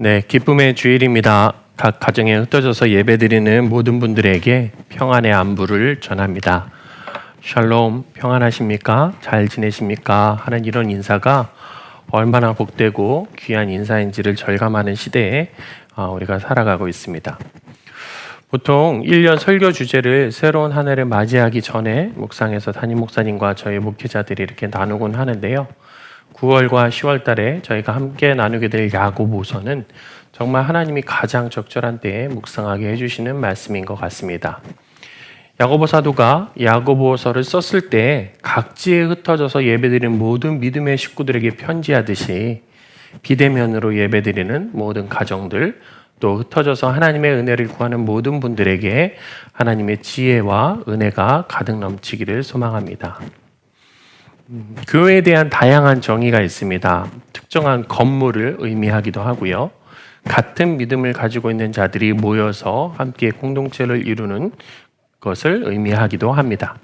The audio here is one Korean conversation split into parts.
네, 기쁨의 주일입니다. 각 가정에 흩어져서 예배드리는 모든 분들에게 평안의 안부를 전합니다. 샬롬, 평안하십니까? 잘 지내십니까? 하는 이런 인사가 얼마나 복되고 귀한 인사인지를 절감하는 시대에 우리가 살아가고 있습니다. 보통 1년 설교 주제를 새로운 한 해를 맞이하기 전에 묵상에서 담임 목사님과 저희 목회자들이 이렇게 나누곤 하는데요. 9월과 10월 달에 저희가 함께 나누게 될 야고보서는 정말 하나님이 가장 적절한 때에 묵상하게 해주시는 말씀인 것 같습니다. 야고보 사도가 야고보서를 썼을 때 각지에 흩어져서 예배드리는 모든 믿음의 식구들에게 편지하듯이 비대면으로 예배드리는 모든 가정들, 또 흩어져서 하나님의 은혜를 구하는 모든 분들에게 하나님의 지혜와 은혜가 가득 넘치기를 소망합니다. 교회에 대한 다양한 정의가 있습니다. 특정한 건물을 의미하기도 하고요. 같은 믿음을 가지고 있는 자들이 모여서 함께 공동체를 이루는 것을 의미하기도 합니다.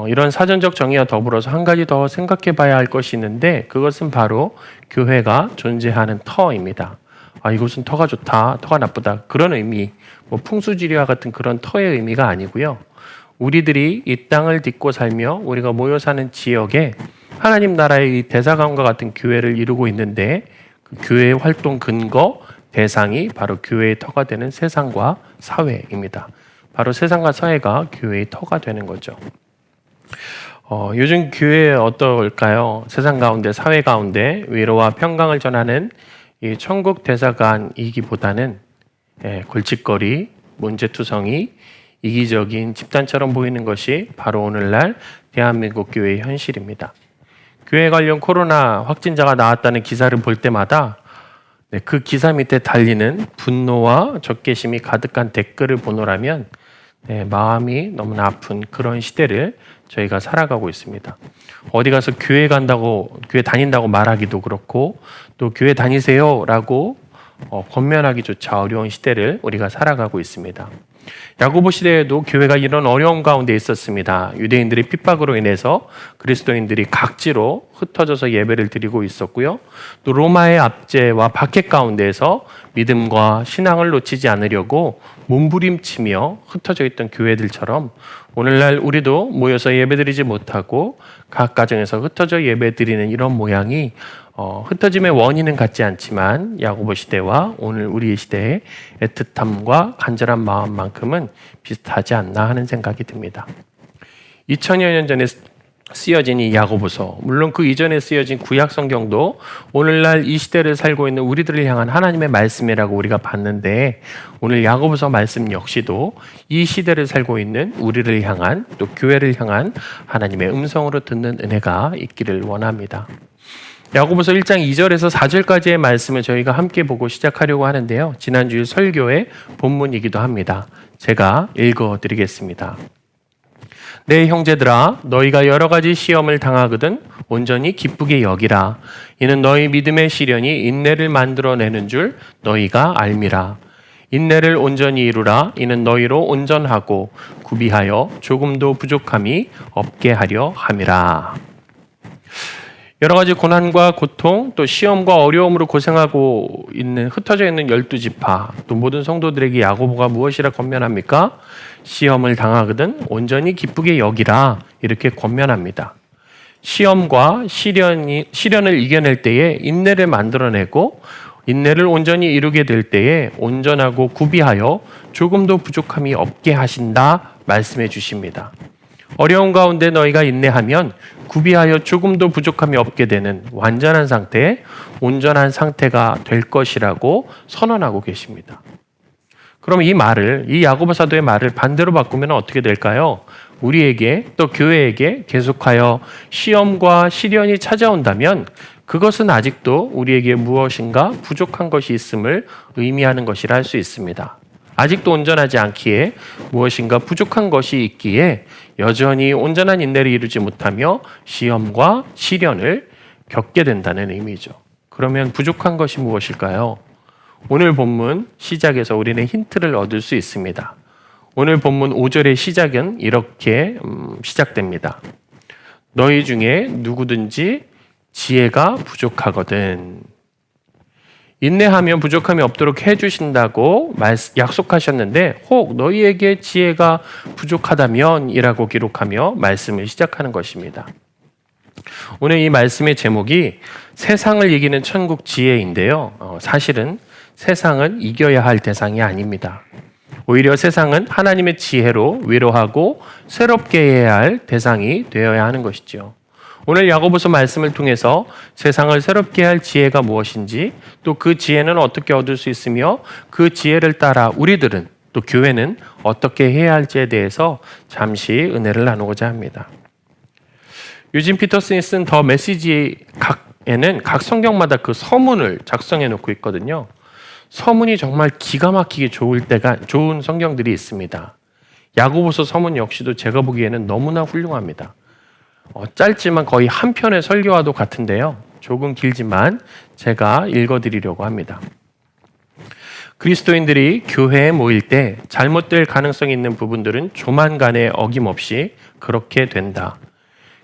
이런 사전적 정의와 더불어서 한 가지 더 생각해 봐야 할 것이 있는데 그것은 바로 교회가 존재하는 터입니다. 이곳은 터가 좋다, 터가 나쁘다 그런 의미, 풍수지리와 같은 그런 터의 의미가 아니고요. 우리들이 이 땅을 딛고 살며 우리가 모여 사는 지역에 하나님 나라의 대사관과 같은 교회를 이루고 있는데 그 교회의 활동 근거, 대상이 바로 교회의 터가 되는 세상과 사회입니다. 바로 세상과 사회가 교회의 터가 되는 거죠. 요즘 교회 어떨까요? 세상 가운데, 사회 가운데 위로와 평강을 전하는 이 천국 대사관이기보다는 골칫거리, 문제투성이, 이기적인 집단처럼 보이는 것이 바로 오늘날 대한민국 교회의 현실입니다. 교회 관련 코로나 확진자가 나왔다는 기사를 볼 때마다 그 기사 밑에 달리는 분노와 적개심이 가득한 댓글을 보노라면 마음이 너무나 아픈 그런 시대를 저희가 살아가고 있습니다. 어디 가서 교회 다닌다고 말하기도 그렇고 또 교회 다니세요라고 권면하기조차 어려운 시대를 우리가 살아가고 있습니다. 야고보 시대에도 교회가 이런 어려움 가운데 있었습니다. 유대인들의 핍박으로 인해서 그리스도인들이 각지로 흩어져서 예배를 드리고 있었고요. 또 로마의 압제와 박해 가운데에서 믿음과 신앙을 놓치지 않으려고 몸부림치며 흩어져 있던 교회들처럼 오늘날 우리도 모여서 예배드리지 못하고 각 가정에서 흩어져 예배드리는 이런 모양이 흩어짐의 원인은 같지 않지만 야고보 시대와 오늘 우리 시대의 애틋함과 간절한 마음만큼은 비슷하지 않나 하는 생각이 듭니다. 2000여 년 전에 쓰여진 이 야고보서, 물론 그 이전에 쓰여진 구약 성경도 오늘날 이 시대를 살고 있는 우리들을 향한 하나님의 말씀이라고 우리가 봤는데 오늘 야고보서 말씀 역시도 이 시대를 살고 있는 우리를 향한 또 교회를 향한 하나님의 음성으로 듣는 은혜가 있기를 원합니다. 야고보서 1장 2절에서 4절까지의 말씀을 저희가 함께 보고 시작하려고 하는데요. 지난주 설교의 본문이기도 합니다. 제가 읽어드리겠습니다. 내 형제들아, 너희가 여러 가지 시험을 당하거든 온전히 기쁘게 여기라. 이는 너희 믿음의 시련이 인내를 만들어내는 줄 너희가 알미라. 인내를 온전히 이루라. 이는 너희로 온전하고 구비하여 조금도 부족함이 없게 하려 함이라. 여러 가지 고난과 고통, 또 시험과 어려움으로 고생하고 있는 흩어져 있는 12지파, 또 모든 성도들에게 야고보가 무엇이라 권면합니까? 시험을 당하거든 온전히 기쁘게 여기라 이렇게 권면합니다. 시험과 시련을 이겨낼 때에 인내를 만들어내고 인내를 온전히 이루게 될 때에 온전하고 구비하여 조금도 부족함이 없게 하신다 말씀해 주십니다. 어려운 가운데 너희가 인내하면 구비하여 조금도 부족함이 없게 되는 완전한 상태, 온전한 상태가 될 것이라고 선언하고 계십니다. 그럼 이 야고보 사도의 말을 반대로 바꾸면 어떻게 될까요? 우리에게 또 교회에게 계속하여 시험과 시련이 찾아온다면 그것은 아직도 우리에게 무엇인가 부족한 것이 있음을 의미하는 것이라 할 수 있습니다. 아직도 온전하지 않기에 무엇인가 부족한 것이 있기에 여전히 온전한 인내를 이루지 못하며 시험과 시련을 겪게 된다는 의미죠. 그러면 부족한 것이 무엇일까요? 오늘 본문 시작에서 우리는 힌트를 얻을 수 있습니다. 오늘 본문 5절의 시작은 이렇게 시작됩니다. 너희 중에 누구든지 지혜가 부족하거든. 인내하면 부족함이 없도록 해주신다고 약속하셨는데 혹 너희에게 지혜가 부족하다면 이라고 기록하며 말씀을 시작하는 것입니다. 오늘 이 말씀의 제목이 세상을 이기는 천국 지혜인데요. 사실은 세상은 이겨야 할 대상이 아닙니다. 오히려 세상은 하나님의 지혜로 위로하고 새롭게 해야 할 대상이 되어야 하는 것이죠. 오늘 야고보서 말씀을 통해서 세상을 새롭게 할 지혜가 무엇인지, 또 그 지혜는 어떻게 얻을 수 있으며 그 지혜를 따라 우리들은, 또 교회는 어떻게 해야 할지에 대해서 잠시 은혜를 나누고자 합니다. 유진 피터슨이 쓴 더 메시지에는 각 성경마다 그 서문을 작성해 놓고 있거든요. 서문이 정말 기가 막히게 좋은 성경들이 있습니다. 야고보서 서문 역시도 제가 보기에는 너무나 훌륭합니다. 짧지만 거의 한 편의 설교와도 같은데요. 조금 길지만 제가 읽어드리려고 합니다. 그리스도인들이 교회에 모일 때 잘못될 가능성이 있는 부분들은 조만간에 어김없이 그렇게 된다.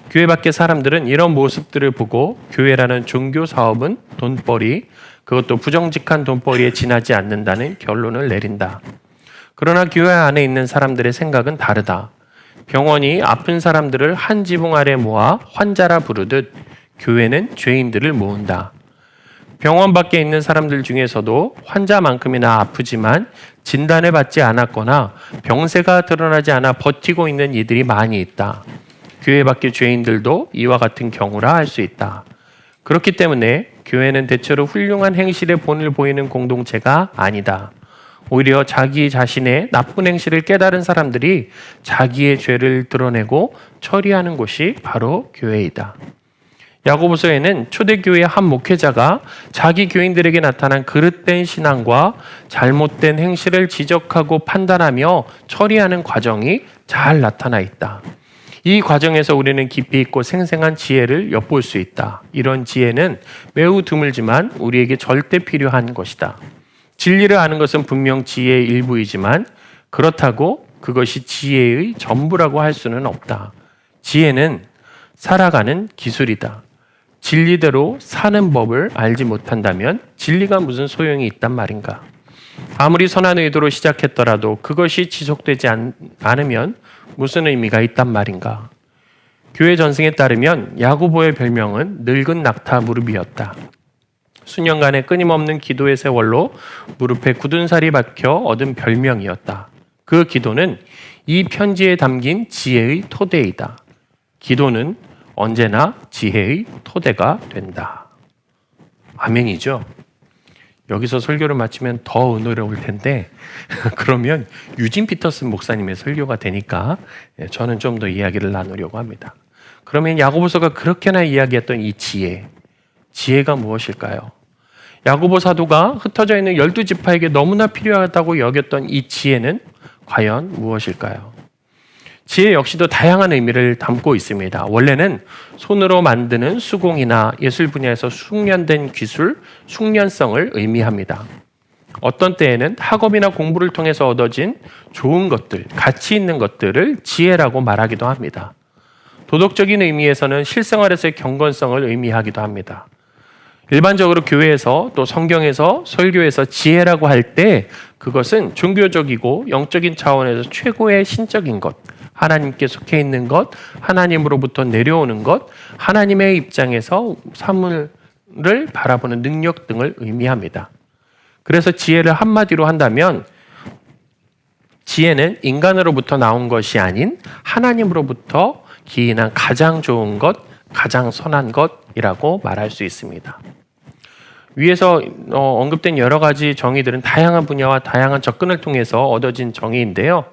교회 밖의 사람들은 이런 모습들을 보고 교회라는 종교 사업은 돈벌이, 그것도 부정직한 돈벌이에 지나지 않는다는 결론을 내린다. 그러나 교회 안에 있는 사람들의 생각은 다르다. 병원이 아픈 사람들을 한 지붕 아래 모아 환자라 부르듯 교회는 죄인들을 모은다. 병원 밖에 있는 사람들 중에서도 환자만큼이나 아프지만 진단을 받지 않았거나 병세가 드러나지 않아 버티고 있는 이들이 많이 있다. 교회 밖의 죄인들도 이와 같은 경우라 할 수 있다. 그렇기 때문에 교회는 대체로 훌륭한 행실의 본을 보이는 공동체가 아니다. 오히려 자기 자신의 나쁜 행실을 깨달은 사람들이 자기의 죄를 드러내고 처리하는 곳이 바로 교회이다. 야고보서에는 초대교회의 한 목회자가 자기 교인들에게 나타난 그릇된 신앙과 잘못된 행실을 지적하고 판단하며 처리하는 과정이 잘 나타나 있다. 이 과정에서 우리는 깊이 있고 생생한 지혜를 엿볼 수 있다. 이런 지혜는 매우 드물지만 우리에게 절대 필요한 것이다. 진리를 아는 것은 분명 지혜의 일부이지만 그렇다고 그것이 지혜의 전부라고 할 수는 없다. 지혜는 살아가는 기술이다. 진리대로 사는 법을 알지 못한다면 진리가 무슨 소용이 있단 말인가? 아무리 선한 의도로 시작했더라도 그것이 지속되지 않으면 무슨 의미가 있단 말인가? 교회 전승에 따르면 야고보의 별명은 늙은 낙타 무릎이었다. 수년간의 끊임없는 기도의 세월로 무릎에 굳은 살이 박혀 얻은 별명이었다. 그 기도는 이 편지에 담긴 지혜의 토대이다. 기도는 언제나 지혜의 토대가 된다. 아멘이죠? 여기서 설교를 마치면 더 은혜로울 텐데 그러면 유진 피터슨 목사님의 설교가 되니까 저는 좀 더 이야기를 나누려고 합니다. 그러면 야고보서가 그렇게나 이야기했던 이 지혜가 무엇일까요? 야고보 사도가 흩어져 있는 12지파에게 너무나 필요하다고 여겼던 이 지혜는 과연 무엇일까요? 지혜 역시도 다양한 의미를 담고 있습니다. 원래는 손으로 만드는 수공이나 예술 분야에서 숙련된 기술, 숙련성을 의미합니다. 어떤 때에는 학업이나 공부를 통해서 얻어진 좋은 것들, 가치 있는 것들을 지혜라고 말하기도 합니다. 도덕적인 의미에서는 실생활에서의 경건성을 의미하기도 합니다. 일반적으로 교회에서 또 성경에서 설교에서 지혜라고 할 때 그것은 종교적이고 영적인 차원에서 최고의 신적인 것, 하나님께 속해 있는 것, 하나님으로부터 내려오는 것, 하나님의 입장에서 사물을 바라보는 능력 등을 의미합니다. 그래서 지혜를 한마디로 한다면 지혜는 인간으로부터 나온 것이 아닌 하나님으로부터 기인한 가장 좋은 것, 가장 선한 것이라고 말할 수 있습니다. 위에서 언급된 여러 가지 정의들은 다양한 분야와 다양한 접근을 통해서 얻어진 정의인데요.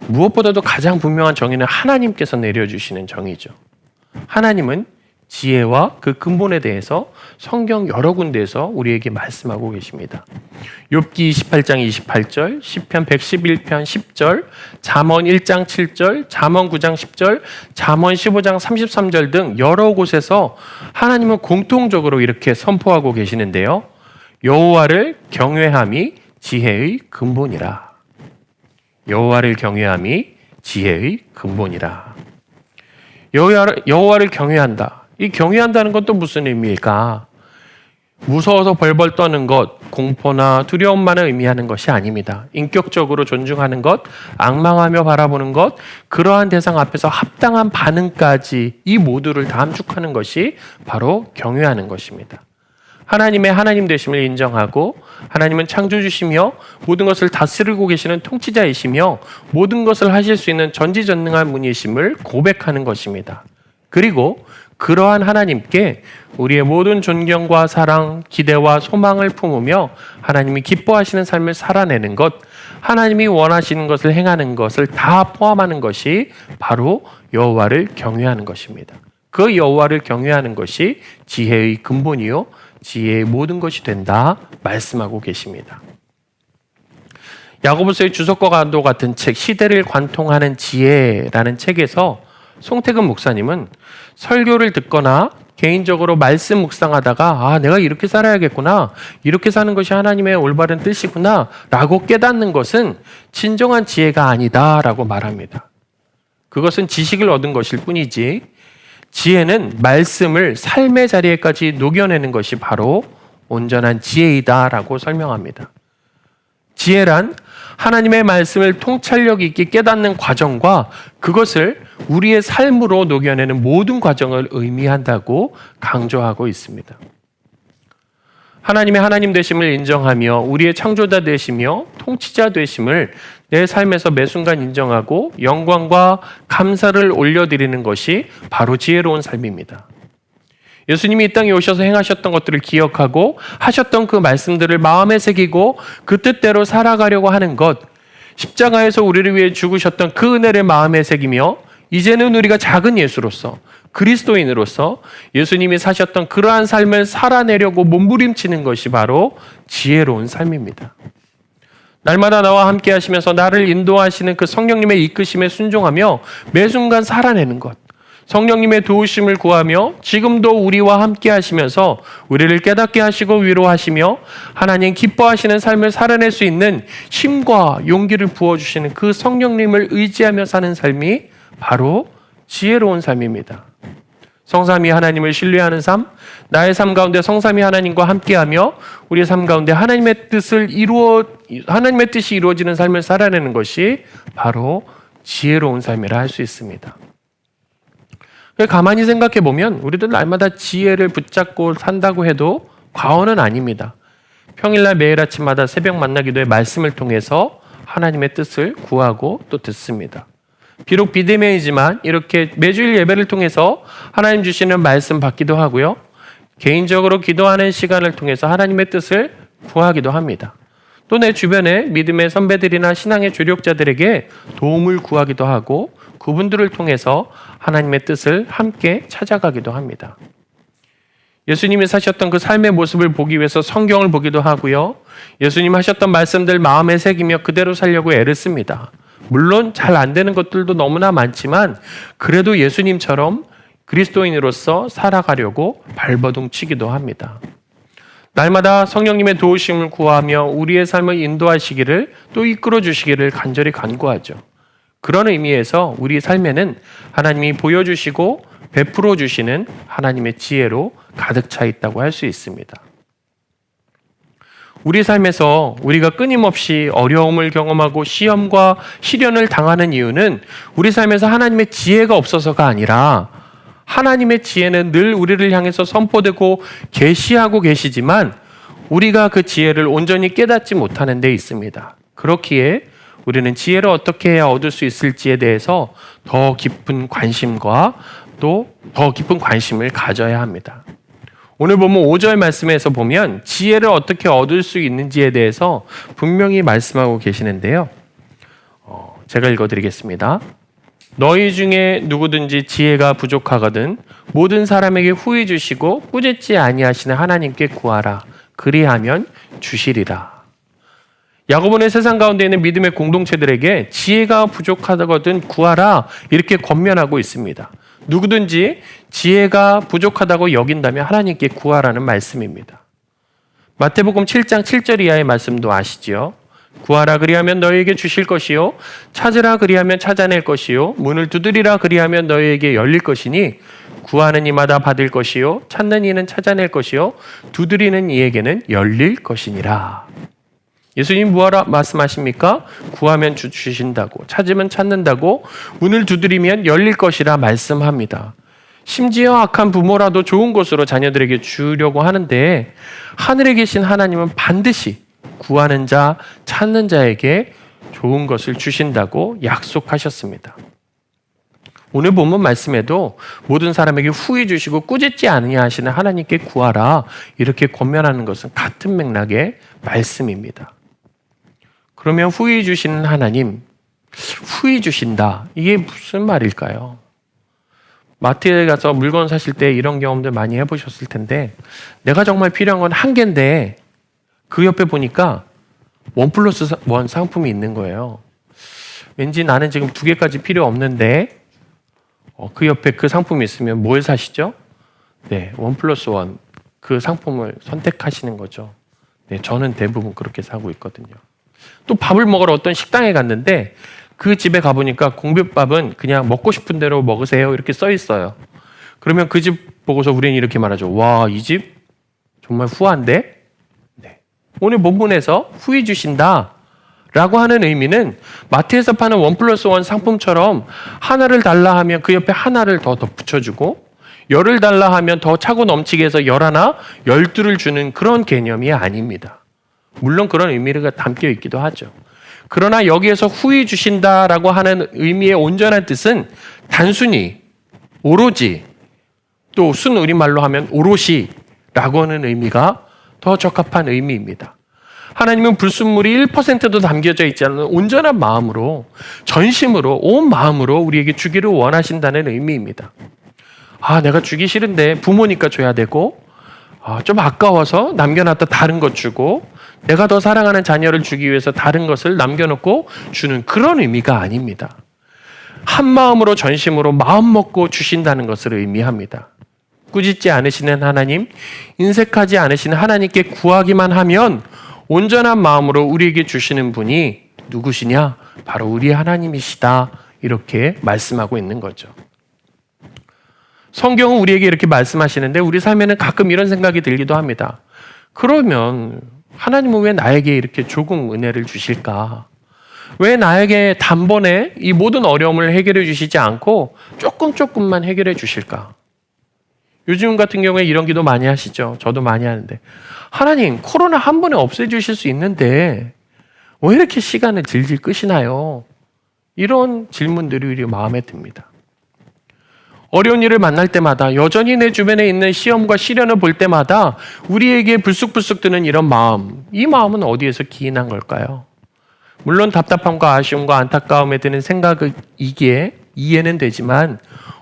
무엇보다도 가장 분명한 정의는 하나님께서 내려주시는 정의죠. 하나님은 지혜와 그 근본에 대해서 성경 여러 군데에서 우리에게 말씀하고 계십니다. 욥기 28장 28절, 시편 111편 10절, 잠언 1장 7절, 잠언 9장 10절, 잠언 15장 33절 등 여러 곳에서 하나님은 공통적으로 이렇게 선포하고 계시는데요. 여호와를 경외함이 지혜의 근본이라. 여호와를 경외함이 지혜의 근본이라. 여호와를 경외한다. 이 경외한다는 건 또 무슨 의미일까? 무서워서 벌벌 떠는 것, 공포나 두려움만을 의미하는 것이 아닙니다. 인격적으로 존중하는 것, 악망하며 바라보는 것, 그러한 대상 앞에서 합당한 반응까지 이 모두를 다 함축하는 것이 바로 경외하는 것입니다. 하나님의 하나님 되심을 인정하고 하나님은 창조주시며 모든 것을 다스리고 계시는 통치자이시며 모든 것을 하실 수 있는 전지전능한 분이심을 고백하는 것입니다. 그리고 그러한 하나님께 우리의 모든 존경과 사랑, 기대와 소망을 품으며 하나님이 기뻐하시는 삶을 살아내는 것, 하나님이 원하시는 것을 행하는 것을 다 포함하는 것이 바로 여호와를 경외하는 것입니다. 그 여호와를 경외하는 것이 지혜의 근본이요 지혜의 모든 것이 된다 말씀하고 계십니다. 야고보서의 주석과 간도 같은 책 시대를 관통하는 지혜라는 책에서 송태근 목사님은 설교를 듣거나 개인적으로 말씀 묵상하다가 내가 이렇게 살아야겠구나, 이렇게 사는 것이 하나님의 올바른 뜻이구나 라고 깨닫는 것은 진정한 지혜가 아니다 라고 말합니다. 그것은 지식을 얻은 것일 뿐이지 지혜는 말씀을 삶의 자리에까지 녹여내는 것이 바로 온전한 지혜이다 라고 설명합니다. 지혜란 하나님의 말씀을 통찰력 있게 깨닫는 과정과 그것을 우리의 삶으로 녹여내는 모든 과정을 의미한다고 강조하고 있습니다. 하나님의 하나님 되심을 인정하며 우리의 창조자 되시며 통치자 되심을 내 삶에서 매 순간 인정하고 영광과 감사를 올려드리는 것이 바로 지혜로운 삶입니다. 예수님이 이 땅에 오셔서 행하셨던 것들을 기억하고 하셨던 그 말씀들을 마음에 새기고 그 뜻대로 살아가려고 하는 것, 십자가에서 우리를 위해 죽으셨던 그 은혜를 마음에 새기며 이제는 우리가 작은 예수로서 그리스도인으로서 예수님이 사셨던 그러한 삶을 살아내려고 몸부림치는 것이 바로 지혜로운 삶입니다. 날마다 나와 함께 하시면서 나를 인도하시는 그 성령님의 이끄심에 순종하며 매 순간 살아내는 것, 성령님의 도우심을 구하며 지금도 우리와 함께 하시면서 우리를 깨닫게 하시고 위로하시며 하나님 기뻐하시는 삶을 살아낼 수 있는 힘과 용기를 부어주시는 그 성령님을 의지하며 사는 삶이 바로 지혜로운 삶입니다. 성삼위 하나님을 신뢰하는 삶, 나의 삶 가운데 성삼위 하나님과 함께하며 우리의 삶 가운데 하나님의 뜻이 이루어지는 삶을 살아내는 것이 바로 지혜로운 삶이라 할 수 있습니다. 가만히 생각해 보면 우리도 날마다 지혜를 붙잡고 산다고 해도 과언은 아닙니다. 평일날 매일 아침마다 새벽 만나기도의 말씀을 통해서 하나님의 뜻을 구하고 또 듣습니다. 비록 비대면이지만 이렇게 매주일 예배를 통해서 하나님 주시는 말씀 받기도 하고요. 개인적으로 기도하는 시간을 통해서 하나님의 뜻을 구하기도 합니다. 또 내 주변에 믿음의 선배들이나 신앙의 조력자들에게 도움을 구하기도 하고 그분들을 통해서 하나님의 뜻을 함께 찾아가기도 합니다. 예수님이 사셨던 그 삶의 모습을 보기 위해서 성경을 보기도 하고요. 예수님 하셨던 말씀들 마음에 새기며 그대로 살려고 애를 씁니다. 물론 잘 안 되는 것들도 너무나 많지만 그래도 예수님처럼 그리스도인으로서 살아가려고 발버둥 치기도 합니다. 날마다 성령님의 도우심을 구하며 우리의 삶을 인도하시기를 또 이끌어 주시기를 간절히 간구하죠. 그런 의미에서 우리 삶에는 하나님이 보여주시고 베풀어 주시는 하나님의 지혜로 가득 차 있다고 할 수 있습니다. 우리 삶에서 우리가 끊임없이 어려움을 경험하고 시험과 시련을 당하는 이유는 우리 삶에서 하나님의 지혜가 없어서가 아니라 하나님의 지혜는 늘 우리를 향해서 선포되고 계시하고 계시지만 우리가 그 지혜를 온전히 깨닫지 못하는 데 있습니다. 그렇기에 우리는 지혜를 어떻게 해야 얻을 수 있을지에 대해서 더 깊은 관심과 또 더 깊은 관심을 가져야 합니다. 오늘 보면 5절 말씀에서 보면 지혜를 어떻게 얻을 수 있는지에 대해서 분명히 말씀하고 계시는데요. 제가 읽어드리겠습니다. 너희 중에 누구든지 지혜가 부족하거든 모든 사람에게 후히 주시고 꾸짖지 아니하시는 하나님께 구하라. 그리하면 주시리라. 야고보는 세상 가운데 있는 믿음의 공동체들에게 지혜가 부족하거든 구하라 이렇게 권면하고 있습니다. 누구든지 지혜가 부족하다고 여긴다면 하나님께 구하라는 말씀입니다. 마태복음 7장 7절 이하의 말씀도 아시죠? 구하라 그리하면 너희에게 주실 것이요 찾으라 그리하면 찾아낼 것이요 문을 두드리라 그리하면 너희에게 열릴 것이니 구하는 이마다 받을 것이요 찾는 이는 찾아낼 것이요 두드리는 이에게는 열릴 것이니라. 예수님 뭐하라 말씀하십니까? 구하면 주신다고, 찾으면 찾는다고, 문을 두드리면 열릴 것이라 말씀합니다. 심지어 악한 부모라도 좋은 것으로 자녀들에게 주려고 하는데 하늘에 계신 하나님은 반드시 구하는 자, 찾는 자에게 좋은 것을 주신다고 약속하셨습니다. 오늘 본문 말씀에도 모든 사람에게 후히 주시고 꾸짖지 아니냐 하시는 하나님께 구하라 이렇게 권면하는 것은 같은 맥락의 말씀입니다. 그러면 후히 주시는 하나님, 후히 주신다. 이게 무슨 말일까요? 마트에 가서 물건 사실 때 이런 경험들 많이 해보셨을 텐데 내가 정말 필요한 건 한 개인데 그 옆에 보니까 1+1 상품이 있는 거예요. 왠지 나는 지금 2개까지 필요 없는데 그 옆에 그 상품이 있으면 뭘 사시죠? 네, 1+1 그 상품을 선택하시는 거죠. 네, 저는 대부분 그렇게 사고 있거든요. 또 밥을 먹으러 어떤 식당에 갔는데 그 집에 가보니까 공깃밥은 그냥 먹고 싶은 대로 먹으세요 이렇게 써 있어요. 그러면 그 집 보고서 우리는 이렇게 말하죠. 와, 이 집 정말 후한데? 네. 오늘 본문에서 후히 주신다 라고 하는 의미는 마트에서 파는 1+1 상품처럼 하나를 달라 하면 그 옆에 하나를 더 덧붙여주고 열을 달라 하면 더 차고 넘치게 해서 11, 12를 주는 그런 개념이 아닙니다. 물론 그런 의미가 담겨 있기도 하죠. 그러나 여기에서 후히 주신다라고 하는 의미의 온전한 뜻은 단순히, 오로지, 또 순 우리말로 하면 오롯이라고 하는 의미가 더 적합한 의미입니다. 하나님은 불순물이 1%도 담겨져 있지 않은 온전한 마음으로, 전심으로, 온 마음으로 우리에게 주기를 원하신다는 의미입니다. 내가 주기 싫은데 부모니까 줘야 되고, 좀 아까워서 남겨놨다 다른 것 주고, 내가 더 사랑하는 자녀를 주기 위해서 다른 것을 남겨놓고 주는 그런 의미가 아닙니다. 한 마음으로 전심으로 마음 먹고 주신다는 것을 의미합니다. 꾸짖지 않으시는 하나님, 인색하지 않으시는 하나님께 구하기만 하면 온전한 마음으로 우리에게 주시는 분이 누구시냐? 바로 우리 하나님이시다. 이렇게 말씀하고 있는 거죠. 성경은 우리에게 이렇게 말씀하시는데 우리 삶에는 가끔 이런 생각이 들기도 합니다. 그러면 하나님은 왜 나에게 이렇게 조금 은혜를 주실까? 왜 나에게 단번에 이 모든 어려움을 해결해 주시지 않고 조금만 해결해 주실까? 요즘 같은 경우에 이런 기도 많이 하시죠. 저도 많이 하는데 하나님, 코로나 한 번에 없애주실 수 있는데 왜 이렇게 시간을 질질 끄시나요? 이런 질문들이 우리 마음에 듭니다. 어려운 일을 만날 때마다 여전히 내 주변에 있는 시험과 시련을 볼 때마다 우리에게 불쑥불쑥 드는 이런 마음, 이 마음은 어디에서 기인한 걸까요? 물론 답답함과 아쉬움과 안타까움에 드는 생각이기에 이해는 되지만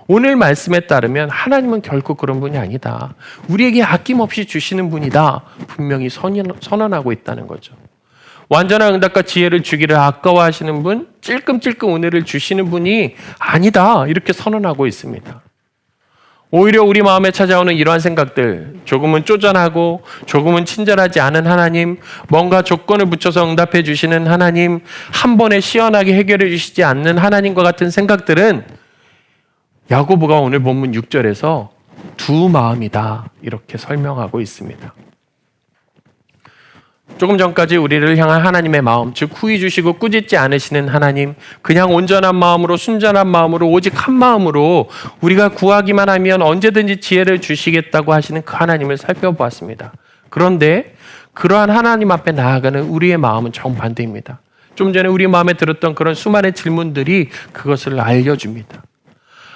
오늘 말씀에 따르면 하나님은 결코 그런 분이 아니다. 우리에게 아낌없이 주시는 분이다. 분명히 선언하고 있다는 거죠. 완전한 응답과 지혜를 주기를 아까워하시는 분, 찔끔찔끔 은혜를 주시는 분이 아니다. 이렇게 선언하고 있습니다. 오히려 우리 마음에 찾아오는 이러한 생각들, 조금은 쪼잔하고 조금은 친절하지 않은 하나님, 뭔가 조건을 붙여서 응답해 주시는 하나님, 한 번에 시원하게 해결해 주시지 않는 하나님과 같은 생각들은 야고보가 오늘 본문 6절에서 두 마음이다. 이렇게 설명하고 있습니다. 조금 전까지 우리를 향한 하나님의 마음, 즉 후히 주시고 꾸짖지 않으시는 하나님, 그냥 온전한 마음으로 순전한 마음으로 오직 한 마음으로 우리가 구하기만 하면 언제든지 지혜를 주시겠다고 하시는 그 하나님을 살펴보았습니다. 그런데 그러한 하나님 앞에 나아가는 우리의 마음은 정반대입니다. 좀 전에 우리 마음에 들었던 그런 수많은 질문들이 그것을 알려줍니다.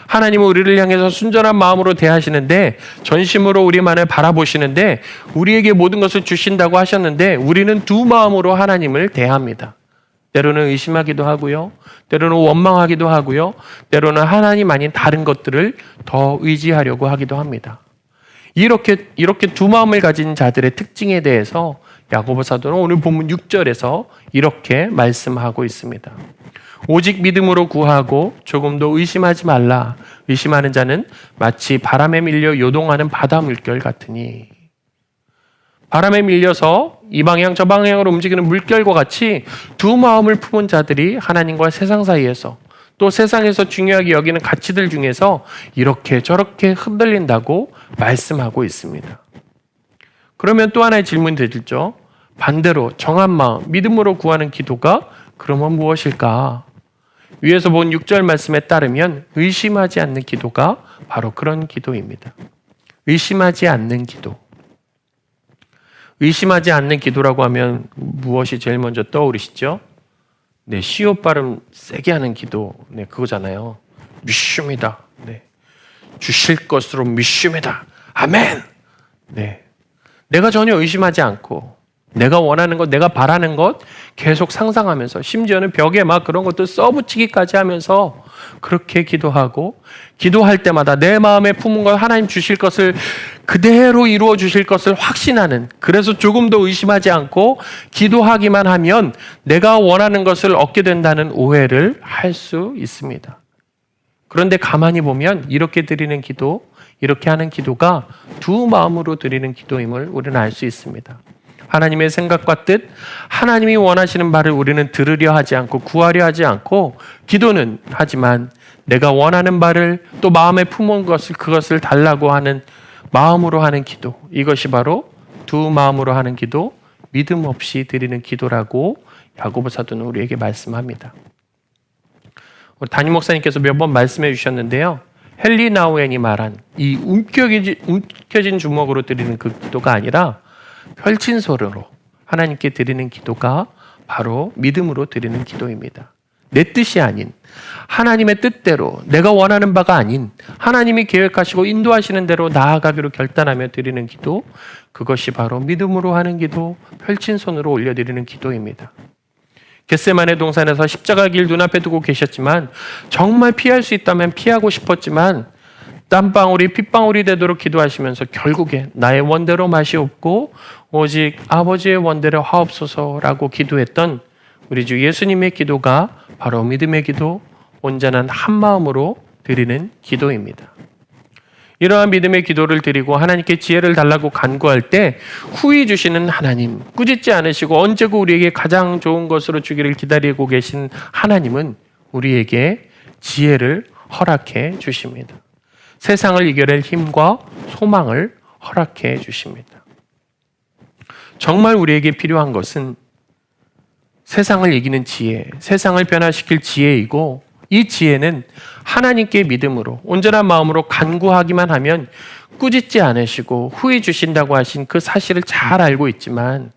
하나님은 우리를 향해서 순전한 마음으로 대하시는데 전심으로 우리만을 바라보시는데 우리에게 모든 것을 주신다고 하셨는데 우리는 두 마음으로 하나님을 대합니다. 때로는 의심하기도 하고요. 때로는 원망하기도 하고요. 때로는 하나님 아닌 다른 것들을 더 의지하려고 하기도 합니다. 이렇게 두 마음을 가진 자들의 특징에 대해서 야고보 사도는 오늘 본문 6절에서 이렇게 말씀하고 있습니다. 오직 믿음으로 구하고 조금도 의심하지 말라. 의심하는 자는 마치 바람에 밀려 요동하는 바다 물결 같으니. 바람에 밀려서 이 방향 저 방향으로 움직이는 물결과 같이 두 마음을 품은 자들이 하나님과 세상 사이에서 또 세상에서 중요하게 여기는 가치들 중에서 이렇게 저렇게 흔들린다고 말씀하고 있습니다. 그러면 또 하나의 질문이 되죠. 반대로 정한 마음, 믿음으로 구하는 기도가 그러면 무엇일까? 위에서 본 6절 말씀에 따르면 의심하지 않는 기도가 바로 그런 기도입니다. 의심하지 않는 기도. 의심하지 않는 기도라고 하면 무엇이 제일 먼저 떠오르시죠? 네, 시옷 발음 세게 하는 기도. 네, 그거잖아요. 믿습니다. 네. 주실 것으로 믿습니다. 아멘. 네. 내가 전혀 의심하지 않고 내가 원하는 것, 내가 바라는 것 계속 상상하면서 심지어는 벽에 막 그런 것들 써붙이기까지 하면서 그렇게 기도하고 기도할 때마다 내 마음에 품은 것 하나님 주실 것을 그대로 이루어 주실 것을 확신하는, 그래서 조금 더 의심하지 않고 기도하기만 하면 내가 원하는 것을 얻게 된다는 오해를 할 수 있습니다. 그런데 가만히 보면 이렇게 드리는 기도, 이렇게 하는 기도가 두 마음으로 드리는 기도임을 우리는 알 수 있습니다. 하나님의 생각과 뜻, 하나님이 원하시는 바를 우리는 들으려 하지 않고 구하려 하지 않고 기도는 하지만 내가 원하는 바를 또 마음에 품은 것을 그것을 달라고 하는 마음으로 하는 기도, 이것이 바로 두 마음으로 하는 기도, 믿음 없이 드리는 기도라고 야고보 사도는 우리에게 말씀합니다. 담임 목사님께서 몇 번 말씀해 주셨는데요. 헨리 나우엔이 말한 이 움켜진 주먹으로 드리는 그 기도가 아니라 펼친 손으로 하나님께 드리는 기도가 바로 믿음으로 드리는 기도입니다. 내 뜻이 아닌 하나님의 뜻대로, 내가 원하는 바가 아닌 하나님이 계획하시고 인도하시는 대로 나아가기로 결단하며 드리는 기도, 그것이 바로 믿음으로 하는 기도, 펼친 손으로 올려드리는 기도입니다. 겟세마네 동산에서 십자가 길 눈앞에 두고 계셨지만 정말 피할 수 있다면 피하고 싶었지만 땀방울이 핏방울이 되도록 기도하시면서 결국에 나의 원대로 마시옵고 오직 아버지의 원대로 하옵소서라고 기도했던 우리 주 예수님의 기도가 바로 믿음의 기도, 온전한 한 마음으로 드리는 기도입니다. 이러한 믿음의 기도를 드리고 하나님께 지혜를 달라고 간구할 때 후히 주시는 하나님, 꾸짖지 않으시고 언제고 우리에게 가장 좋은 것으로 주기를 기다리고 계신 하나님은 우리에게 지혜를 허락해 주십니다. 세상을 이겨낼 힘과 소망을 허락해 주십니다. 정말 우리에게 필요한 것은 세상을 이기는 지혜, 세상을 변화시킬 지혜이고 이 지혜는 하나님께 믿음으로 온전한 마음으로 간구하기만 하면 꾸짖지 않으시고 후히 주신다고 하신 그 사실을 잘 알고 있지만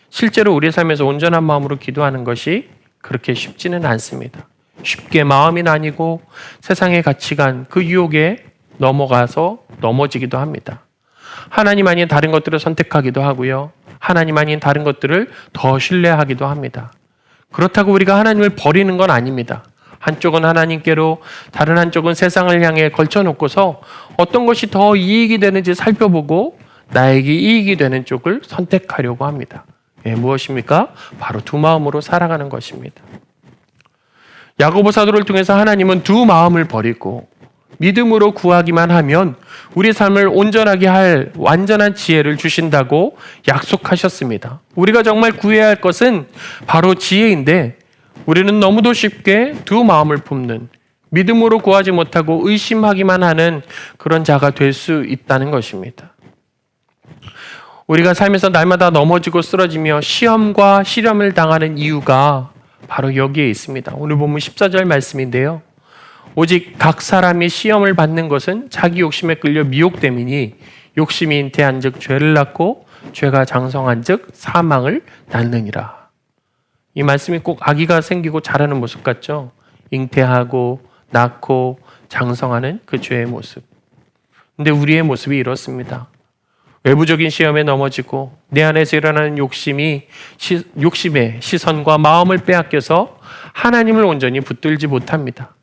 실제로 우리의 삶에서 온전한 마음으로 기도하는 것이 그렇게 쉽지는 않습니다. 쉽게 마음이 나뉘고 세상의 가치관, 그 유혹에 넘어가서 넘어지기도 합니다. 하나님 아닌 다른 것들을 선택하기도 하고요. 하나님 아닌 다른 것들을 더 신뢰하기도 합니다. 그렇다고 우리가 하나님을 버리는 건 아닙니다. 한쪽은 하나님께로 다른 한쪽은 세상을 향해 걸쳐놓고서 어떤 것이 더 이익이 되는지 살펴보고 나에게 이익이 되는 쪽을 선택하려고 합니다. 무엇입니까? 바로 두 마음으로 살아가는 것입니다. 야고보 사도를 통해서 하나님은 두 마음을 버리고 믿음으로 구하기만 하면 우리 삶을 온전하게 할 완전한 지혜를 주신다고 약속하셨습니다. 우리가 정말 구해야 할 것은 바로 지혜인데 우리는 너무도 쉽게 두 마음을 품는, 믿음으로 구하지 못하고 의심하기만 하는 그런 자가 될 수 있다는 것입니다. 우리가 삶에서 날마다 넘어지고 쓰러지며 시험과 시련을 당하는 이유가 바로 여기에 있습니다. 오늘 본문 14절 말씀인데요. 오직 각 사람이 시험을 받는 것은 자기 욕심에 끌려 미혹됨이니 욕심이 잉태한 즉 죄를 낳고 죄가 장성한 즉 사망을 낳느니라. 이 말씀이 꼭 아기가 생기고 자라는 모습 같죠? 잉태하고 낳고 장성하는 그 죄의 모습. 근데 우리의 모습이 이렇습니다. 외부적인 시험에 넘어지고 내 안에서 일어나는 욕심의 시선과 마음을 빼앗겨서 하나님을 온전히 붙들지 못합니다.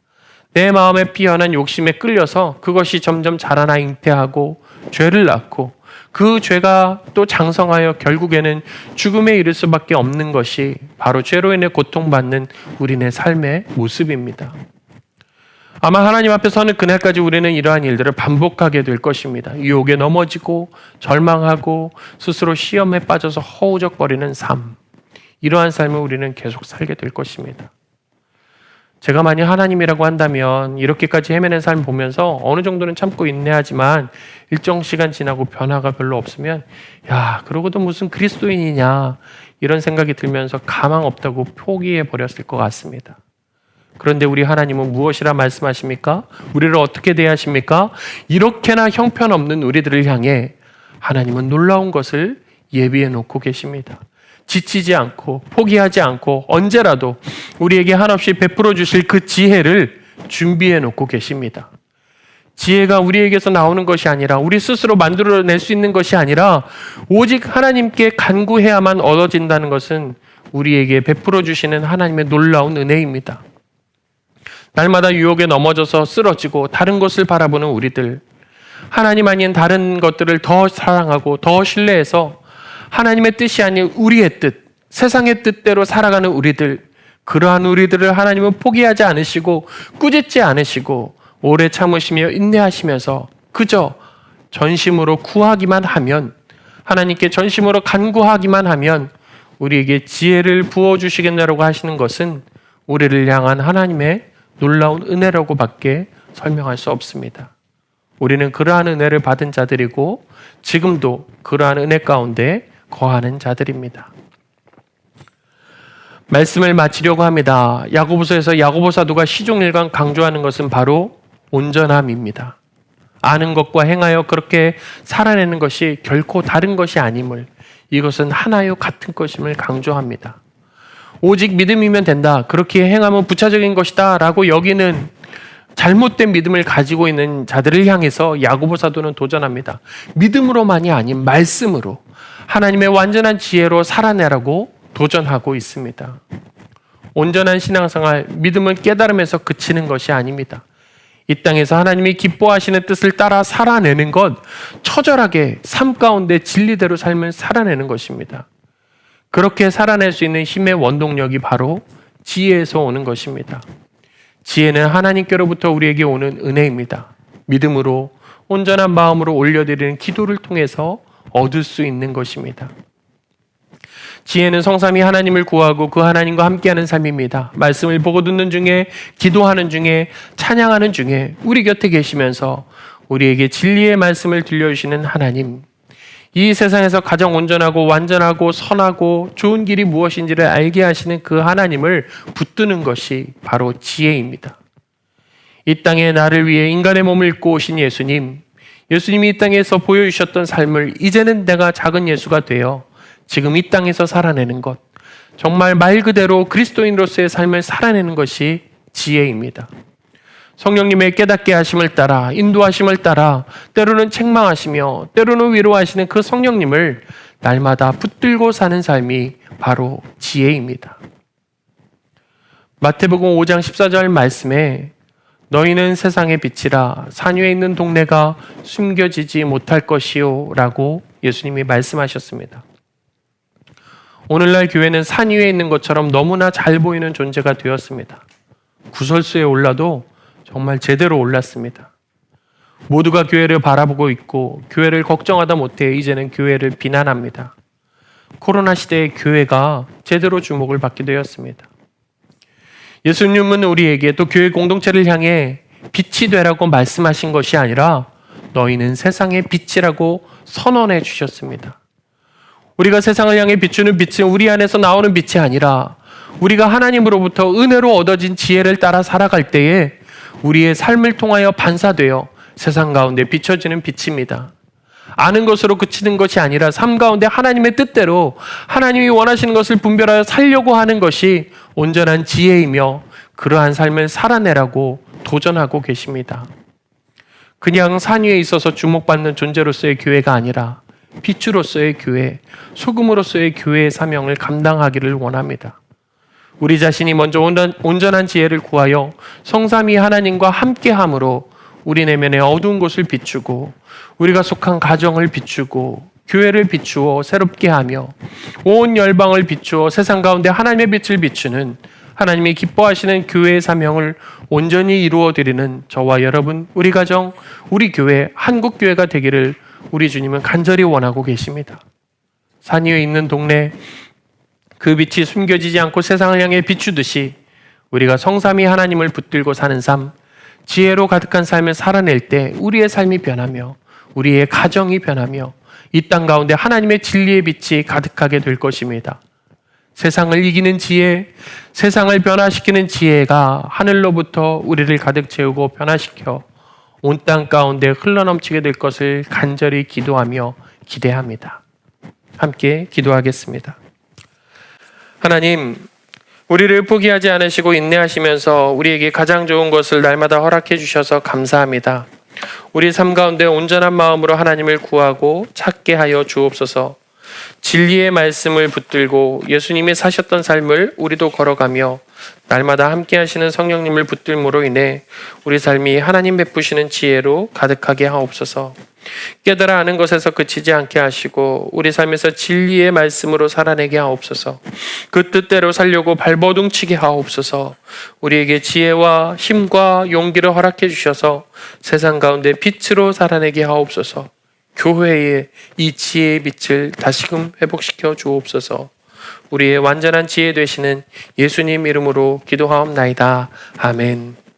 내 마음에 피어난 욕심에 끌려서 그것이 점점 자라나 잉태하고 죄를 낳고 그 죄가 또 장성하여 결국에는 죽음에 이를 수밖에 없는 것이 바로 죄로 인해 고통받는 우리네 삶의 모습입니다. 아마 하나님 앞에 서는 그날까지 우리는 이러한 일들을 반복하게 될 것입니다. 유혹에 넘어지고 절망하고 스스로 시험에 빠져서 허우적거리는 삶, 이러한 삶을 우리는 계속 살게 될 것입니다. 제가 만약 하나님이라고 한다면 이렇게까지 헤매는 삶 보면서 어느 정도는 참고 인내하지만 일정 시간 지나고 변화가 별로 없으면 야, 그러고도 무슨 그리스도인이냐 이런 생각이 들면서 가망 없다고 포기해 버렸을 것 같습니다. 그런데 우리 하나님은 무엇이라 말씀하십니까? 우리를 어떻게 대하십니까? 이렇게나 형편없는 우리들을 향해 하나님은 놀라운 것을 예비해 놓고 계십니다. 지치지 않고 포기하지 않고 언제라도 우리에게 한없이 베풀어 주실 그 지혜를 준비해 놓고 계십니다. 지혜가 우리에게서 나오는 것이 아니라 우리 스스로 만들어낼 수 있는 것이 아니라 오직 하나님께 간구해야만 얻어진다는 것은 우리에게 베풀어 주시는 하나님의 놀라운 은혜입니다. 날마다 유혹에 넘어져서 쓰러지고 다른 것을 바라보는 우리들, 하나님 아닌 다른 것들을 더 사랑하고 더 신뢰해서 하나님의 뜻이 아닌 우리의 뜻, 세상의 뜻대로 살아가는 우리들, 그러한 우리들을 하나님은 포기하지 않으시고 꾸짖지 않으시고 오래 참으시며 인내하시면서 그저 전심으로 구하기만 하면, 하나님께 전심으로 간구하기만 하면 우리에게 지혜를 부어주시겠다라고 하시는 것은 우리를 향한 하나님의 놀라운 은혜라고 밖에 설명할 수 없습니다. 우리는 그러한 은혜를 받은 자들이고 지금도 그러한 은혜 가운데 거하는 자들입니다. 말씀을 마치려고 합니다. 야고보서에서 야고보 사도가 시종일관 강조하는 것은 바로 온전함입니다. 아는 것과 행하여 그렇게 살아내는 것이 결코 다른 것이 아님을, 이것은 하나요 같은 것임을 강조합니다. 오직 믿음이면 된다, 그렇게 행하면 부차적인 것이다 라고 여기는 잘못된 믿음을 가지고 있는 자들을 향해서 야고보 사도는 도전합니다. 믿음으로만이 아닌 말씀으로 하나님의 완전한 지혜로 살아내라고 도전하고 있습니다. 온전한 신앙생활, 믿음은 깨달음에서 그치는 것이 아닙니다. 이 땅에서 하나님이 기뻐하시는 뜻을 따라 살아내는 것, 처절하게 삶 가운데 진리대로 삶을 살아내는 것입니다. 그렇게 살아낼 수 있는 힘의 원동력이 바로 지혜에서 오는 것입니다. 지혜는 하나님께로부터 우리에게 오는 은혜입니다. 믿음으로 온전한 마음으로 올려드리는 기도를 통해서 얻을 수 있는 것입니다. 지혜는 성삼위 하나님을 구하고 그 하나님과 함께하는 삶입니다. 말씀을 보고 듣는 중에, 기도하는 중에, 찬양하는 중에 우리 곁에 계시면서 우리에게 진리의 말씀을 들려주시는 하나님, 이 세상에서 가장 온전하고 완전하고 선하고 좋은 길이 무엇인지를 알게 하시는 그 하나님을 붙드는 것이 바로 지혜입니다. 이 땅에 나를 위해 인간의 몸을 입고 오신 예수님, 예수님이 이 땅에서 보여주셨던 삶을 이제는 내가 작은 예수가 되어 지금 이 땅에서 살아내는 것, 정말 말 그대로 그리스도인으로서의 삶을 살아내는 것이 지혜입니다. 성령님의 깨닫게 하심을 따라, 인도하심을 따라 때로는 책망하시며 때로는 위로하시는 그 성령님을 날마다 붙들고 사는 삶이 바로 지혜입니다. 마태복음 5장 14절 말씀에 너희는 세상의 빛이라 산 위에 있는 동네가 숨겨지지 못할 것이요 라고 예수님이 말씀하셨습니다. 오늘날 교회는 산 위에 있는 것처럼 너무나 잘 보이는 존재가 되었습니다. 구설수에 올라도 정말 제대로 올랐습니다. 모두가 교회를 바라보고 있고 교회를 걱정하다 못해 이제는 교회를 비난합니다. 코로나 시대에 교회가 제대로 주목을 받게 되었습니다. 예수님은 우리에게 또 교회 공동체를 향해 빛이 되라고 말씀하신 것이 아니라 너희는 세상의 빛이라고 선언해 주셨습니다. 우리가 세상을 향해 비추는 빛은 우리 안에서 나오는 빛이 아니라 우리가 하나님으로부터 은혜로 얻어진 지혜를 따라 살아갈 때에 우리의 삶을 통하여 반사되어 세상 가운데 비춰지는 빛입니다. 아는 것으로 그치는 것이 아니라 삶 가운데 하나님의 뜻대로 하나님이 원하시는 것을 분별하여 살려고 하는 것이 온전한 지혜이며 그러한 삶을 살아내라고 도전하고 계십니다. 그냥 산 위에 있어서 주목받는 존재로서의 교회가 아니라 빛으로서의 교회, 소금으로서의 교회의 사명을 감당하기를 원합니다. 우리 자신이 먼저 온전한 지혜를 구하여 성삼위 하나님과 함께함으로 우리 내면의 어두운 곳을 비추고 우리가 속한 가정을 비추고 교회를 비추어 새롭게 하며 온 열방을 비추어 세상 가운데 하나님의 빛을 비추는 하나님이 기뻐하시는 교회의 사명을 온전히 이루어드리는 저와 여러분, 우리 가정, 우리 교회, 한국교회가 되기를 우리 주님은 간절히 원하고 계십니다. 산 위에 있는 동네, 그 빛이 숨겨지지 않고 세상을 향해 비추듯이 우리가 성삼위 하나님을 붙들고 사는 삶, 지혜로 가득한 삶을 살아낼 때 우리의 삶이 변하며 우리의 가정이 변하며 이 땅 가운데 하나님의 진리의 빛이 가득하게 될 것입니다. 세상을 이기는 지혜, 세상을 변화시키는 지혜가 하늘로부터 우리를 가득 채우고 변화시켜 온 땅 가운데 흘러넘치게 될 것을 간절히 기도하며 기대합니다. 함께 기도하겠습니다. 하나님, 우리를 포기하지 않으시고 인내하시면서 우리에게 가장 좋은 것을 날마다 허락해 주셔서 감사합니다. 우리 삶 가운데 온전한 마음으로 하나님을 구하고 찾게 하여 주옵소서. 진리의 말씀을 붙들고 예수님이 사셨던 삶을 우리도 걸어가며 날마다 함께 하시는 성령님을 붙들므로 인해 우리 삶이 하나님 베푸시는 지혜로 가득하게 하옵소서. 깨달아 아는 것에서 그치지 않게 하시고 우리 삶에서 진리의 말씀으로 살아내게 하옵소서. 그 뜻대로 살려고 발버둥치게 하옵소서. 우리에게 지혜와 힘과 용기를 허락해 주셔서 세상 가운데 빛으로 살아내게 하옵소서. 교회의 이 지혜의 빛을 다시금 회복시켜 주옵소서. 우리의 완전한 지혜 되시는 예수님 이름으로 기도하옵나이다. 아멘.